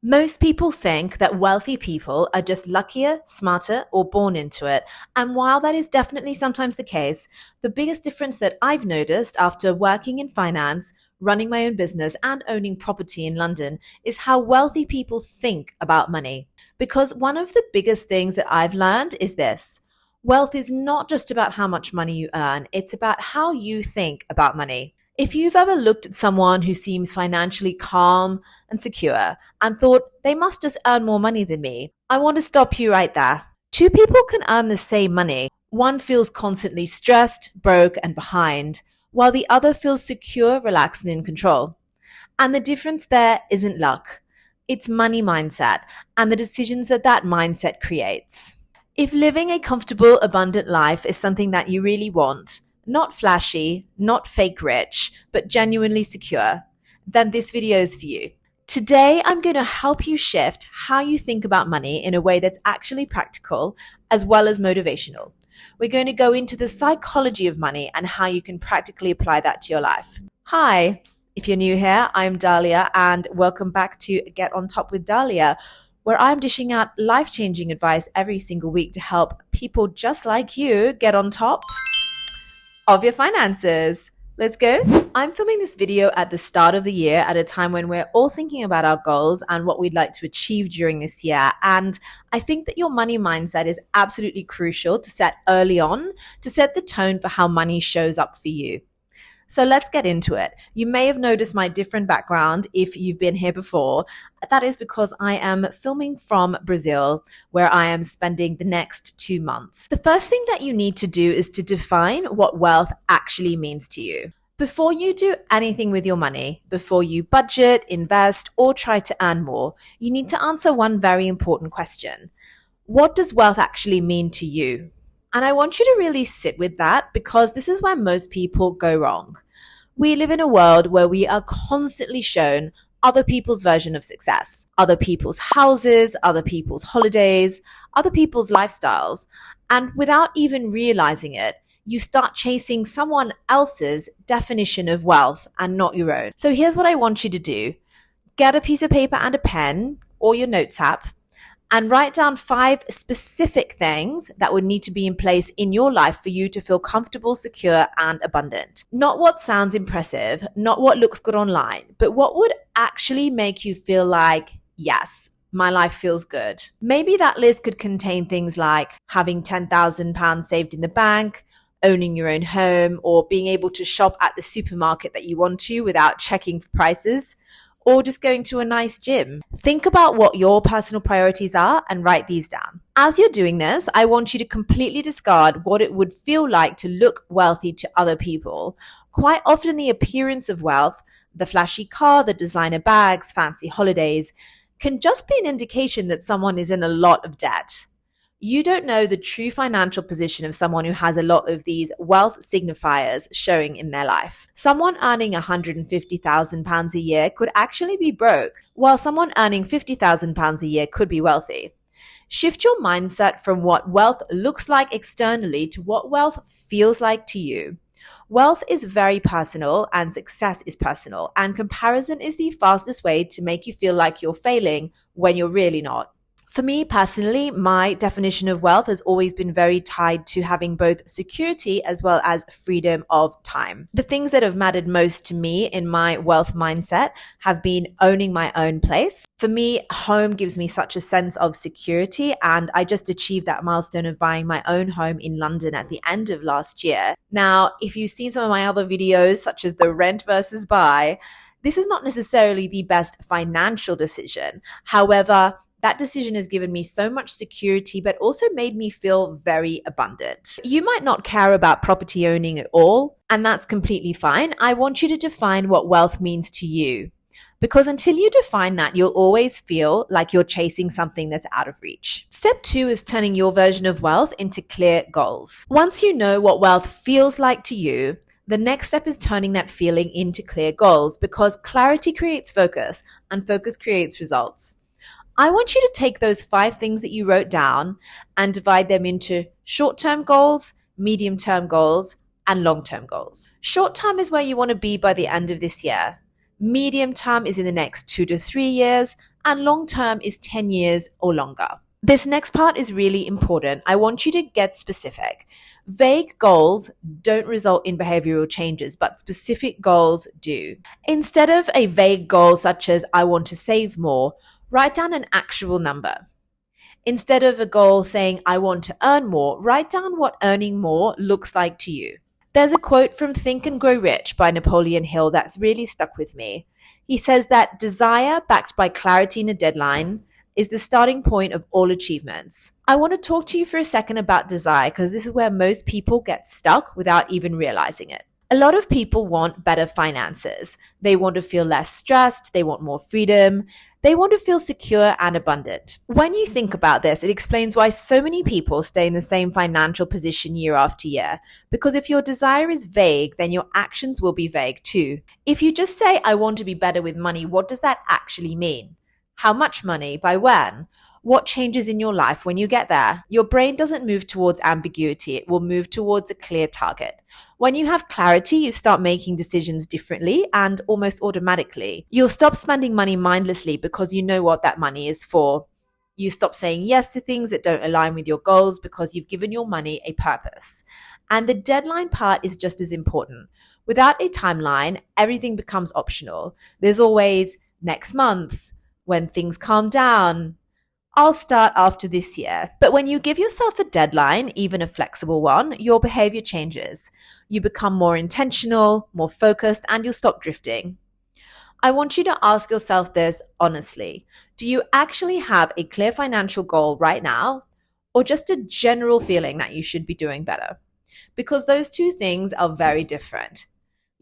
Most people think that wealthy people are just luckier, smarter, or born into it. And while that is definitely sometimes the case, the biggest difference that I've noticed after working in finance, running my own business, and owning property in London is how wealthy people think about money. Because one of the biggest things that I've learned is this: wealth is not just about how much money you earn, it's about how you think about money. If you've ever looked at someone who seems financially calm and secure and thought they must just earn more money than me, I want to stop you right there. Two people can earn the same money. One feels constantly stressed, broke, and behind, while the other feels secure, relaxed, and in control. And the difference there isn't luck. It's money mindset and the decisions that that mindset creates. If living a comfortable, abundant life is something that you really want, not flashy, not fake rich, but genuinely secure, then this video is for you. Today, I'm going to help you shift how you think about money in a way that's actually practical as well as motivational. We're going to go into the psychology of money and how you can practically apply that to your life. Hi, if you're new here, I'm Dahlia, and welcome back to Get on Top with Dahlia, where I'm dishing out life-changing advice every single week to help people just like you get on top of your finances. Let's go. I'm filming this video at the start of the year at a time when we're all thinking about our goals and what we'd like to achieve during this year. And I think that your money mindset is absolutely crucial to set early on to set the tone for how money shows up for you. So let's get into it. You may have noticed my different background if you've been here before. That is because I am filming from Brazil, where I am spending the next 2 months. The first thing that you need to do is to define what wealth actually means to you. Before you do anything with your money, before you budget, invest, or try to earn more, you need to answer one very important question. What does wealth actually mean to you? And I want you to really sit with that, because this is where most people go wrong. We live in a world where we are constantly shown other people's version of success, other people's houses, other people's holidays, other people's lifestyles. And without even realizing it, you start chasing someone else's definition of wealth and not your own. So here's what I want you to do. Get a piece of paper and a pen or your notes app and write down 5 specific things that would need to be in place in your life for you to feel comfortable, secure, and abundant. Not what sounds impressive, not what looks good online, but what would actually make you feel like, yes, my life feels good. Maybe that list could contain things like having £10,000 saved in the bank, owning your own home, or being able to shop at the supermarket that you want to without checking for prices, or just going to a nice gym. Think about what your personal priorities are and write these down. As you're doing this, I want you to completely discard what it would feel like to look wealthy to other people. Quite often the appearance of wealth, the flashy car, the designer bags, fancy holidays, can just be an indication that someone is in a lot of debt. You don't know the true financial position of someone who has a lot of these wealth signifiers showing in their life. Someone earning £150,000 a year could actually be broke, while someone earning £50,000 a year could be wealthy. Shift your mindset from what wealth looks like externally to what wealth feels like to you. Wealth is very personal and success is personal, and comparison is the fastest way to make you feel like you're failing when you're really not. For me personally, my definition of wealth has always been very tied to having both security as well as freedom of time. The things that have mattered most to me in my wealth mindset have been owning my own place. For me, home gives me such a sense of security, and I just achieved that milestone of buying my own home in London at the end of last year. Now, if you've seen some of my other videos, such as the rent versus buy, this is not necessarily the best financial decision. However, that decision has given me so much security, but also made me feel very abundant. You might not care about property owning at all, and that's completely fine. I want you to define what wealth means to you, because until you define that, you'll always feel like you're chasing something that's out of reach. Step 2 is turning your version of wealth into clear goals. Once you know what wealth feels like to you, the next step is turning that feeling into clear goals, because clarity creates focus and focus creates results. I want you to take those 5 things that you wrote down and divide them into short-term goals, medium-term goals, and long-term goals. Short-term is where you want to be by the end of this year. Medium-term is in the next 2 to 3 years, and long term is 10 years or longer. This next part is really important. I want you to get specific. Vague goals don't result in behavioral changes, but specific goals do. Instead of a vague goal such as, I want to save more, write down an actual number. Instead of a goal saying, I want to earn more, write down what earning more looks like to you. There's a quote from Think and Grow Rich by Napoleon Hill that's really stuck with me. He says that desire backed by clarity and a deadline is the starting point of all achievements. I want to talk to you for a second about desire because this is where most people get stuck without even realizing it. A lot of people want better finances. They want to feel less stressed. They want more freedom. They want to feel secure and abundant. When you think about this, it explains why so many people stay in the same financial position year after year. Because if your desire is vague, then your actions will be vague too. If you just say, I want to be better with money, what does that actually mean? How much money? By when? What changes in your life when you get there? Your brain doesn't move towards ambiguity. It will move towards a clear target. When you have clarity, you start making decisions differently and almost automatically. You'll stop spending money mindlessly because you know what that money is for. You stop saying yes to things that don't align with your goals because you've given your money a purpose. And the deadline part is just as important. Without a timeline, everything becomes optional. There's always next month, when things calm down, I'll start after this year. But when you give yourself a deadline, even a flexible one, your behavior changes. You become more intentional, more focused, and you'll stop drifting. I want you to ask yourself this honestly. Do you actually have a clear financial goal right now, or just a general feeling that you should be doing better? Because those two things are very different.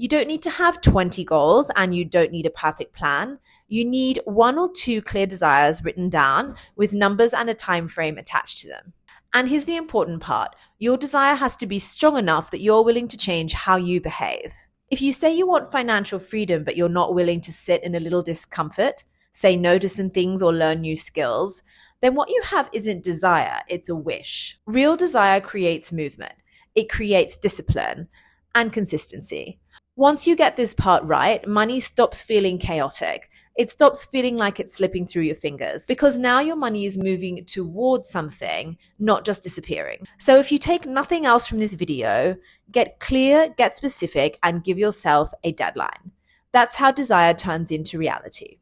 You don't need to have 20 goals and you don't need a perfect plan. You need one or two clear desires written down with numbers and a time frame attached to them. And here's the important part. Your desire has to be strong enough that you're willing to change how you behave. If you say you want financial freedom, but you're not willing to sit in a little discomfort, say no to some things or learn new skills, then what you have isn't desire, it's a wish. Real desire creates movement. It creates discipline and consistency. Once you get this part right, money stops feeling chaotic. It stops feeling like it's slipping through your fingers because now your money is moving towards something, not just disappearing. So if you take nothing else from this video, get clear, get specific, and give yourself a deadline. That's how desire turns into reality.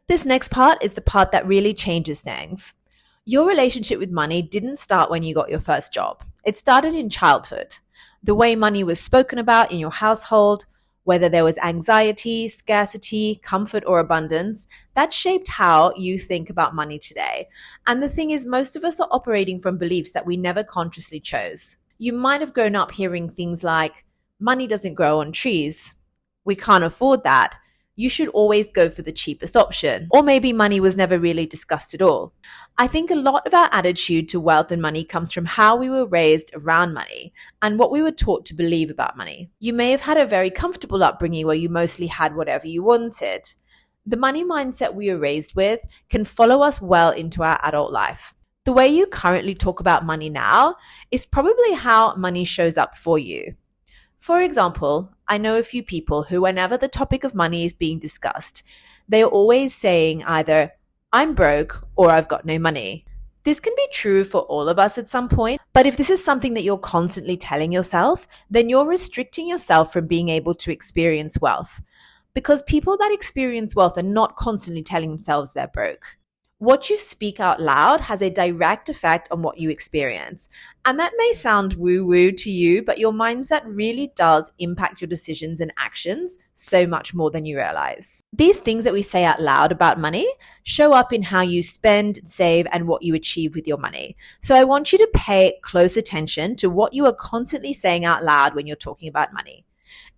This next part is the part that really changes things. Your relationship with money didn't start when you got your first job. It started in childhood. The way money was spoken about in your household, whether there was anxiety, scarcity, comfort, or abundance, that shaped how you think about money today. And the thing is, most of us are operating from beliefs that we never consciously chose. You might have grown up hearing things like, money doesn't grow on trees. We can't afford that. You should always go for the cheapest option. Or maybe money was never really discussed at all. I think a lot of our attitude to wealth and money comes from how we were raised around money and what we were taught to believe about money. You may have had a very comfortable upbringing where you mostly had whatever you wanted. The money mindset we were raised with can follow us well into our adult life. The way you currently talk about money now is probably how money shows up for you. For example, I know a few people who, whenever the topic of money is being discussed, they are always saying either, I'm broke or I've got no money. This can be true for all of us at some point, but if this is something that you're constantly telling yourself, then you're restricting yourself from being able to experience wealth. Because people that experience wealth are not constantly telling themselves they're broke. What you speak out loud has a direct effect on what you experience. And that may sound woo-woo to you, but your mindset really does impact your decisions and actions so much more than you realize. These things that we say out loud about money show up in how you spend, save, and what you achieve with your money. So I want you to pay close attention to what you are constantly saying out loud when you're talking about money.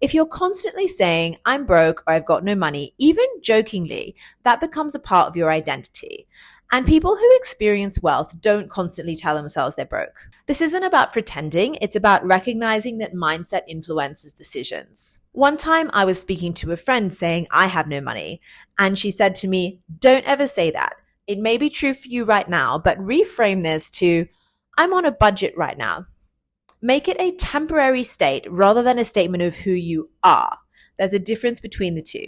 If you're constantly saying, I'm broke or I've got no money, even jokingly, that becomes a part of your identity. And people who experience wealth don't constantly tell themselves they're broke. This isn't about pretending, it's about recognizing that mindset influences decisions. One time I was speaking to a friend saying, I have no money. And she said to me, don't ever say that. It may be true for you right now, but reframe this to, I'm on a budget right now. Make it a temporary state rather than a statement of who you are. There's a difference between the two.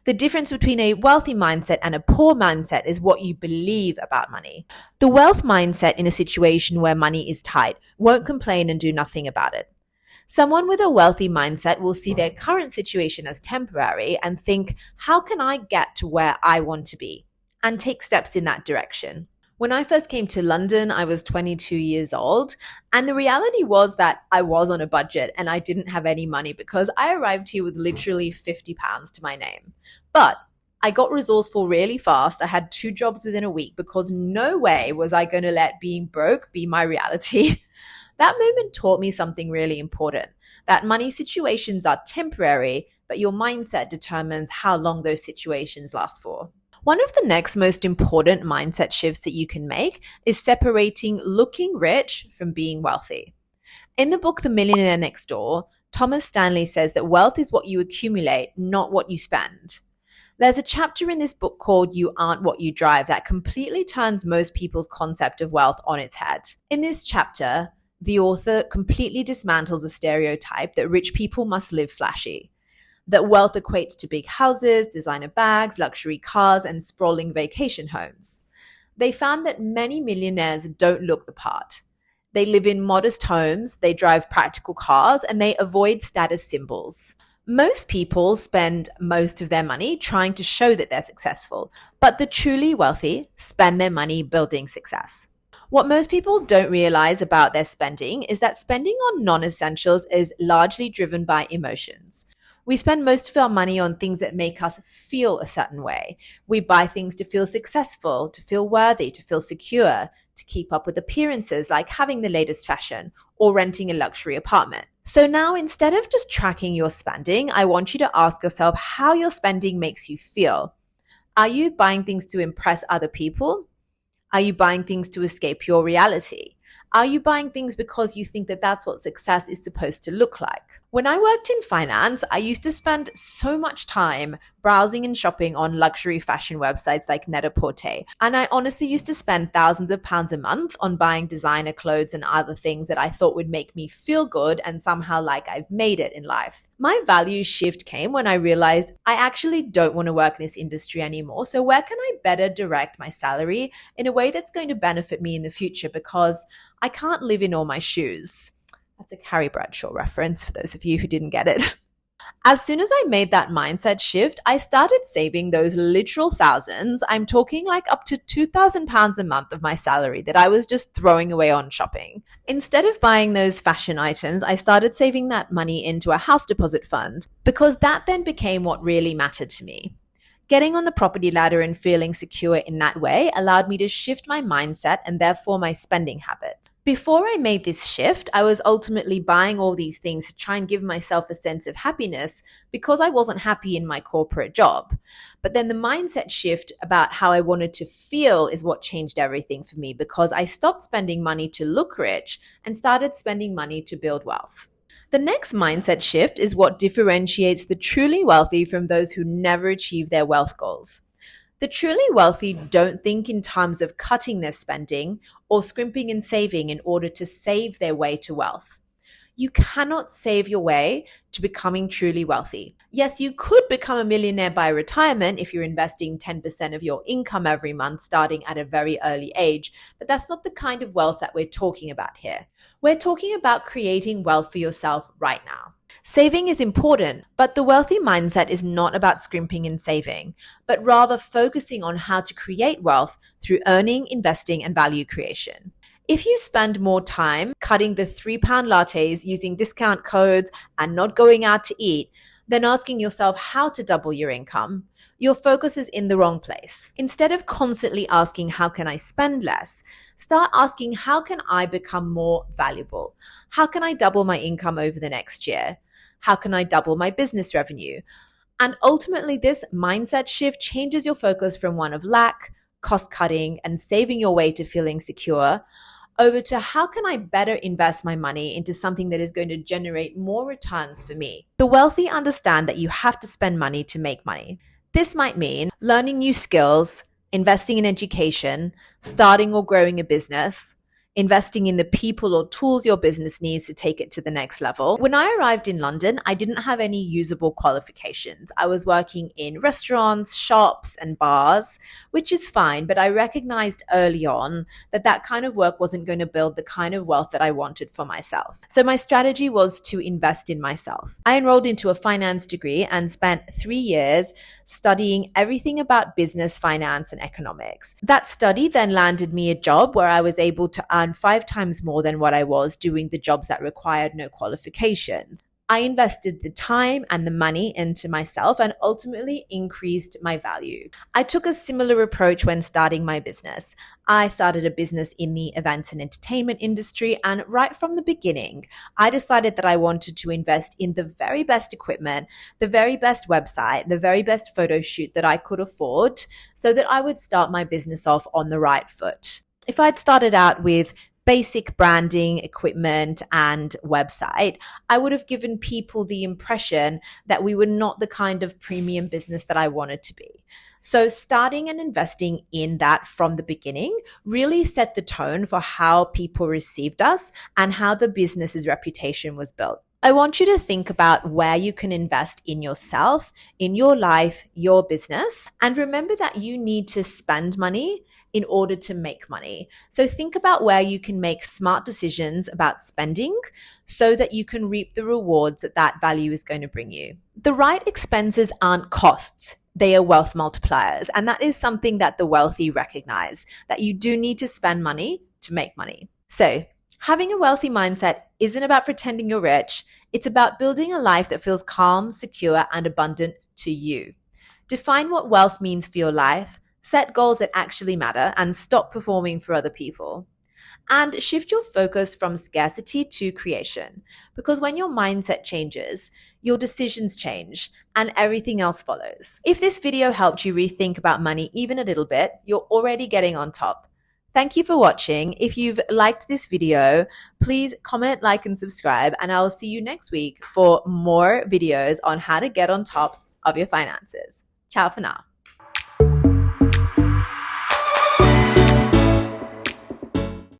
The difference between a wealthy mindset and a poor mindset is what you believe about money. The wealth mindset in a situation where money is tight won't complain and do nothing about it. Someone with a wealthy mindset will see their current situation as temporary and think, how can I get to where I want to be? And take steps in that direction. When I first came to London, I was 22 years old, and the reality was that I was on a budget and I didn't have any money because I arrived here with literally £50 to my name. But I got resourceful really fast. I had 2 jobs within a week because no way was I going to let being broke be my reality. That moment taught me something really important, that money situations are temporary, but your mindset determines how long those situations last for. One of the next most important mindset shifts that you can make is separating looking rich from being wealthy. In the book The Millionaire Next Door, Thomas Stanley says that wealth is what you accumulate, not what you spend. There's a chapter in this book called You Aren't What You Drive that completely turns most people's concept of wealth on its head. In this chapter, the author completely dismantles a stereotype that rich people must live flashy, that wealth equates to big houses, designer bags, luxury cars, and sprawling vacation homes. They found that many millionaires don't look the part. They live in modest homes, they drive practical cars, and they avoid status symbols. Most people spend most of their money trying to show that they're successful, but the truly wealthy spend their money building success. What most people don't realize about their spending is that spending on non-essentials is largely driven by emotions. We spend most of our money on things that make us feel a certain way. We buy things to feel successful, to feel worthy, to feel secure, to keep up with appearances like having the latest fashion or renting a luxury apartment. So now, instead of just tracking your spending, I want you to ask yourself how your spending makes you feel. Are you buying things to impress other people? Are you buying things to escape your reality? Are you buying things because you think that that's what success is supposed to look like? When I worked in finance, I used to spend so much time browsing and shopping on luxury fashion websites like Net-a-Porter. And I honestly used to spend thousands of pounds a month on buying designer clothes and other things that I thought would make me feel good and somehow like I've made it in life. My value shift came when I realized I actually don't want to work in this industry anymore. So where can I better direct my salary in a way that's going to benefit me in the future, because I can't live in all my shoes. That's a Carrie Bradshaw reference for those of you who didn't get it. As soon as I made that mindset shift, I started saving those literal thousands. I'm talking like up to £2,000 a month of my salary that I was just throwing away on shopping. Instead of buying those fashion items, I started saving that money into a house deposit fund, because that then became what really mattered to me. Getting on the property ladder and feeling secure in that way allowed me to shift my mindset and therefore my spending habits. Before I made this shift, I was ultimately buying all these things to try and give myself a sense of happiness because I wasn't happy in my corporate job. But then the mindset shift about how I wanted to feel is what changed everything for me, because I stopped spending money to look rich and started spending money to build wealth. The next mindset shift is what differentiates the truly wealthy from those who never achieve their wealth goals. The truly wealthy don't think in terms of cutting their spending or scrimping and saving in order to save their way to wealth. You cannot save your way to becoming truly wealthy. Yes, you could become a millionaire by retirement if you're investing 10% of your income every month starting at a very early age, but that's not the kind of wealth that we're talking about here. We're talking about creating wealth for yourself right now. Saving is important, but the wealthy mindset is not about scrimping and saving, but rather focusing on how to create wealth through earning, investing, and value creation. If you spend more time cutting the £3 lattes, using discount codes, and not going out to eat, than asking yourself how to double your income, your focus is in the wrong place. Instead of constantly asking, how can I spend less? Start asking, how can I become more valuable? How can I double my income over the next year? How can I double my business revenue? And ultimately, this mindset shift changes your focus from one of lack, cost cutting, and saving your way to feeling secure, over to how can I better invest my money into something that is going to generate more returns for me. The wealthy understand that you have to spend money to make money. This might mean learning new skills, investing in education, starting or growing a business, investing in the people or tools your business needs to take it to the next level. When I arrived in London, I didn't have any usable qualifications. I was working in restaurants, shops, and bars, which is fine, but I recognized early on that that kind of work wasn't going to build the kind of wealth that I wanted for myself. So my strategy was to invest in myself. I enrolled into a finance degree and spent 3 years studying everything about business, finance, and economics. That study then landed me a job where I was able to earn 5 times more than what I was doing the jobs that required no qualifications. I invested the time and the money into myself and ultimately increased my value. I took a similar approach when starting my business. I started a business in the events and entertainment industry, and right from the beginning, I decided that I wanted to invest in the very best equipment, the very best website, the very best photo shoot that I could afford so that I would start my business off on the right foot. If I'd started out with basic branding, equipment, and website, I would have given people the impression that we were not the kind of premium business that I wanted to be. So starting and investing in that from the beginning really set the tone for how people received us and how the business's reputation was built. I want you to think about where you can invest in yourself, in your life, your business, and remember that you need to spend money in order to make money. So think about where you can make smart decisions about spending so that you can reap the rewards that that value is going to bring you. The right expenses aren't costs. They are wealth multipliers. And that is something that the wealthy recognize, that you do need to spend money to make money. So having a wealthy mindset isn't about pretending you're rich. It's about building a life that feels calm, secure, and abundant to you. Define what wealth means for your life. Set goals that actually matter and stop performing for other people. And shift your focus from scarcity to creation. Because when your mindset changes, your decisions change and everything else follows. If this video helped you rethink about money even a little bit, you're already getting on top. Thank you for watching. If you've liked this video, please comment, like, and subscribe. And I'll see you next week for more videos on how to get on top of your finances. Ciao for now.